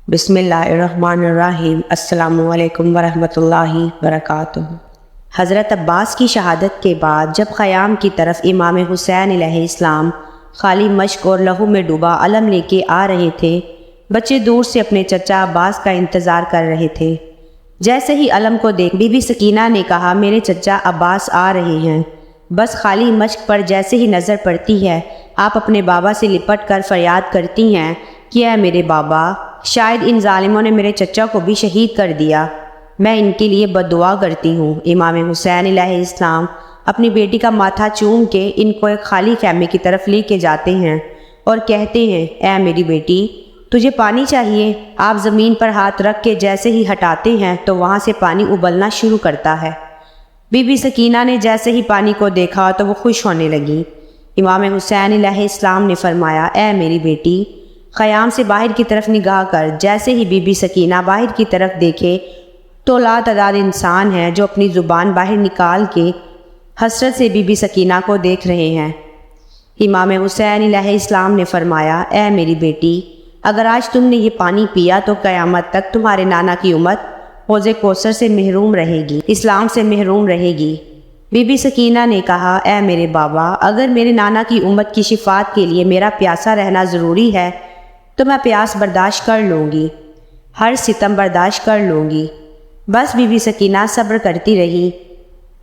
بسم اللہ الرحمن الرحیم۔ السلام علیکم ورحمۃ اللہ وبرکاتہ۔ حضرت عباس کی شہادت کے بعد جب خیام کی طرف امام حسین علیہ السلام خالی مشق اور لہو میں ڈوبا علم لے کے آ رہے تھے، بچے دور سے اپنے چچا عباس کا انتظار کر رہے تھے۔ جیسے ہی علم کو دیکھ بی بی سکینہ نے کہا، میرے چچا عباس آ رہے ہیں۔ بس خالی مشق پر جیسے ہی نظر پڑتی ہے، آپ اپنے بابا سے لپٹ کر فریاد کرتی ہیں کہ اے میرے بابا، شاید ان ظالموں نے میرے چچا کو بھی شہید کر دیا، میں ان کے لیے بد دعا کرتی ہوں۔ امام حسین علیہ السلام اپنی بیٹی کا ماتھا چوم کے ان کو ایک خالی خیمے کی طرف لے کے جاتے ہیں اور کہتے ہیں، اے میری بیٹی، تجھے پانی چاہیے؟ آپ زمین پر ہاتھ رکھ کے جیسے ہی ہٹاتے ہیں تو وہاں سے پانی ابلنا شروع کرتا ہے۔ بی بی سکینہ نے جیسے ہی پانی کو دیکھا تو وہ خوش ہونے لگی۔ امام حسین علیہ السلام نے فرمایا، اے میری بیٹی، خیام سے باہر کی طرف نگاہ کر۔ جیسے ہی بی بی سکینہ باہر کی طرف دیکھے تو لاتعداد انسان ہیں جو اپنی زبان باہر نکال کے حسرت سے بی بی سکینہ کو دیکھ رہے ہیں۔ امام حسین علیہ السلام نے فرمایا، اے میری بیٹی، اگر آج تم نے یہ پانی پیا تو قیامت تک تمہارے نانا کی امت حوض کوثر سے محروم رہے گی، اسلام سے محروم رہے گی۔ بی بی سکینہ نے کہا، اے میرے بابا، اگر میرے نانا کی امت کی شفاعت کے لیے میرا پیاسا رہنا ضروری ہے تو میں پیاس برداشت کر لوں گی، ہر ستم برداشت کر لوں گی۔ بس بی بی سکینہ صبر کرتی رہی۔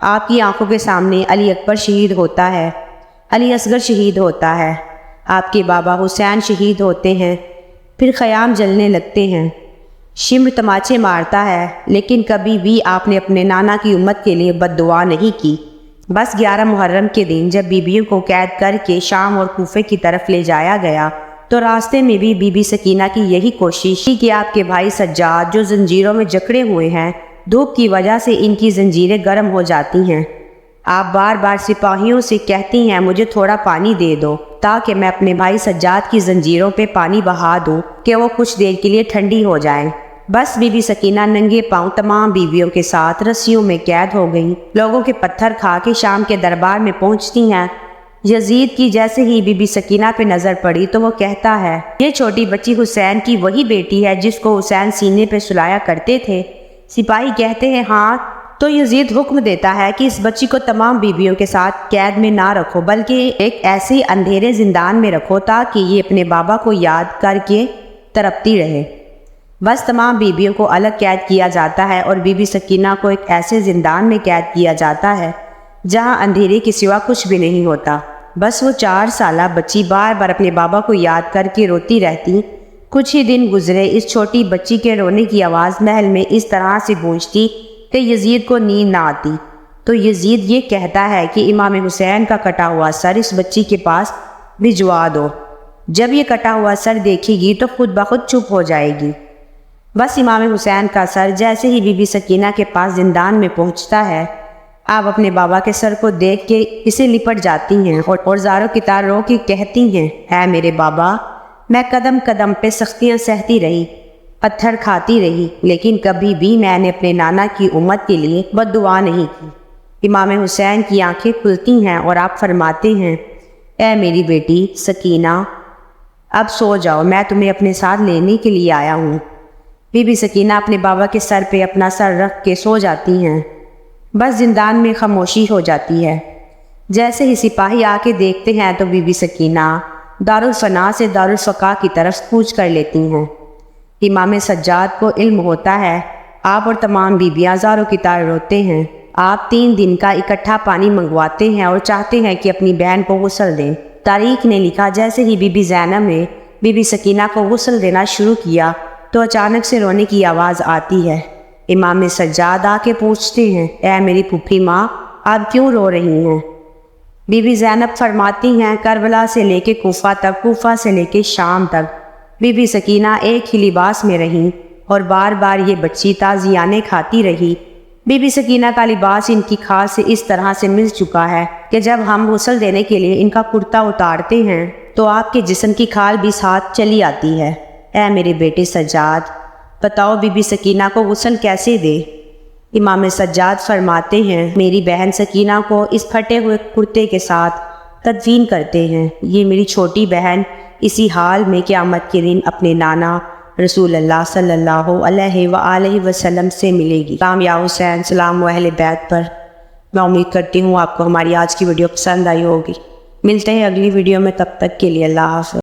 آپ کی آنکھوں کے سامنے علی اکبر شہید ہوتا ہے، علی اصغر شہید ہوتا ہے، آپ کے بابا حسین شہید ہوتے ہیں، پھر خیام جلنے لگتے ہیں، شمر تماچے مارتا ہے، لیکن کبھی بھی آپ نے اپنے نانا کی امت کے لیے بد دعا نہیں کی۔ بس 11 محرم کے دن جب بیبیوں کو قید کر کے شام اور کوفے کی طرف لے جایا گیا تو راستے میں بھی بی بی سکینہ کی یہی کوشش تھی کہ آپ کے بھائی سجاد جو زنجیروں میں جکڑے ہوئے ہیں، دھوپ کی وجہ سے ان کی زنجیریں گرم ہو جاتی ہیں۔ آپ بار بار سپاہیوں سے کہتی ہیں، مجھے تھوڑا پانی دے دو تاکہ میں اپنے بھائی سجاد کی زنجیروں پہ پانی بہا دوں کہ وہ کچھ دیر کے لیے ٹھنڈی ہو جائیں۔ بس بی بی سکینہ ننگے پاؤں تمام بیویوں کے ساتھ رسیوں میں قید ہو گئیں۔ لوگوں کے پتھر کھا کے شام کے دربار میں پہنچتی ہیں۔ یزید کی جیسے ہی بی بی سکینہ پہ نظر پڑی تو وہ کہتا ہے، یہ چھوٹی بچی حسین کی وہی بیٹی ہے جس کو حسین سینے پہ سلایا کرتے تھے؟ سپاہی کہتے ہیں، ہاں۔ تو یزید حکم دیتا ہے کہ اس بچی کو تمام بیویوں کے ساتھ قید میں نہ رکھو بلکہ ایک ایسے اندھیرے زندان میں رکھو تاکہ یہ اپنے بابا کو یاد کر کے تڑپتی رہے۔ بس تمام بیویوں کو الگ قید کیا جاتا ہے اور بی بی سکینہ کو ایک ایسے زندان میں قید کیا جاتا ہے جہاں اندھیرے کے سوا کچھ بھی نہیں ہوتا۔ بس وہ 4 سالہ بچی بار بار اپنے بابا کو یاد کر کے روتی رہتی۔ کچھ ہی دن گزرے، اس چھوٹی بچی کے رونے کی آواز محل میں اس طرح سے گونجتی کہ یزید کو نیند نہ آتی۔ تو یزید یہ کہتا ہے کہ امام حسین کا کٹا ہوا سر اس بچی کے پاس بھجوا دو، جب یہ کٹا ہوا سر دیکھے گی تو خود بخود چپ ہو جائے گی۔ بس امام حسین کا سر جیسے ہی بی بی سکینہ کے پاس زندان میں پہنچتا ہے، آپ اپنے بابا کے سر کو دیکھ کے اسے لپٹ جاتی ہیں اور زاروں کی طرح رو کے کہتی ہیں، اے میرے بابا، میں قدم قدم پہ سختیاں سہتی رہی، پتھر کھاتی رہی، لیکن کبھی بھی میں نے اپنے نانا کی امت کے لیے بد دعا نہیں کی۔ امام حسین کی آنکھیں کھلتی ہیں اور آپ فرماتے ہیں، اے میری بیٹی سکینہ، اب سو جاؤ، میں تمہیں اپنے ساتھ لینے کے لیے آیا ہوں۔ بی بی سکینہ اپنے بابا کے سر پہ اپنا سر رکھ کے سو جاتی ہیں۔ بس زندان میں خاموشی ہو جاتی ہے۔ جیسے ہی سپاہی آ کے دیکھتے ہیں تو بی بی سکینہ دارالفنا سے دارالفقاع کی طرف کوچ کر لیتی ہیں۔ امام سجاد کو علم ہوتا ہے، آپ اور تمام بیویاں زاروں کی طرح روتے ہیں۔ آپ 3 دن کا اکٹھا پانی منگواتے ہیں اور چاہتے ہیں کہ اپنی بہن کو غسل دیں۔ تاریخ نے لکھا، جیسے ہی بی بی زینب نے بی بی سکینہ کو غسل دینا شروع کیا تو اچانک سے رونے کی آواز آتی ہے۔ امام سجاد آ کے پوچھتے ہیں، اے میری پھوپھی ماں، آپ کیوں رو رہی ہیں؟ بی بی زینب فرماتی ہیں، کربلا سے لے کے کوفہ تک، کوفہ سے لے کے شام تک بی بی سکینہ ایک ہی لباس میں رہیں اور بار بار یہ بچی تازیانے کھاتی رہی۔ بی بی سکینہ کا لباس ان کی کھال سے اس طرح سے مل چکا ہے کہ جب ہم غسل دینے کے لیے ان کا کرتا اتارتے ہیں تو آپ کے جسم کی کھال بھی ساتھ چلی آتی ہے۔ اے میرے بیٹے سجاد، بتاؤ بی بی سکینہ کو غسل کیسے دے؟ امام سجاد فرماتے ہیں، میری بہن سکینہ کو اس پھٹے ہوئے کرتے کے ساتھ تدفین کرتے ہیں۔ یہ میری چھوٹی بہن اسی حال میں قیامت کے دن اپنے نانا رسول اللہ صلی اللہ علیہ وآلہ وسلم سے ملے گی۔ سلام یا حسین، سلام و اہل بیت پر۔ میں امید کرتی ہوں آپ کو ہماری آج کی ویڈیو پسند آئی ہوگی۔ ملتے ہیں اگلی ویڈیو میں، تب تک کے لیے اللہ حافظ۔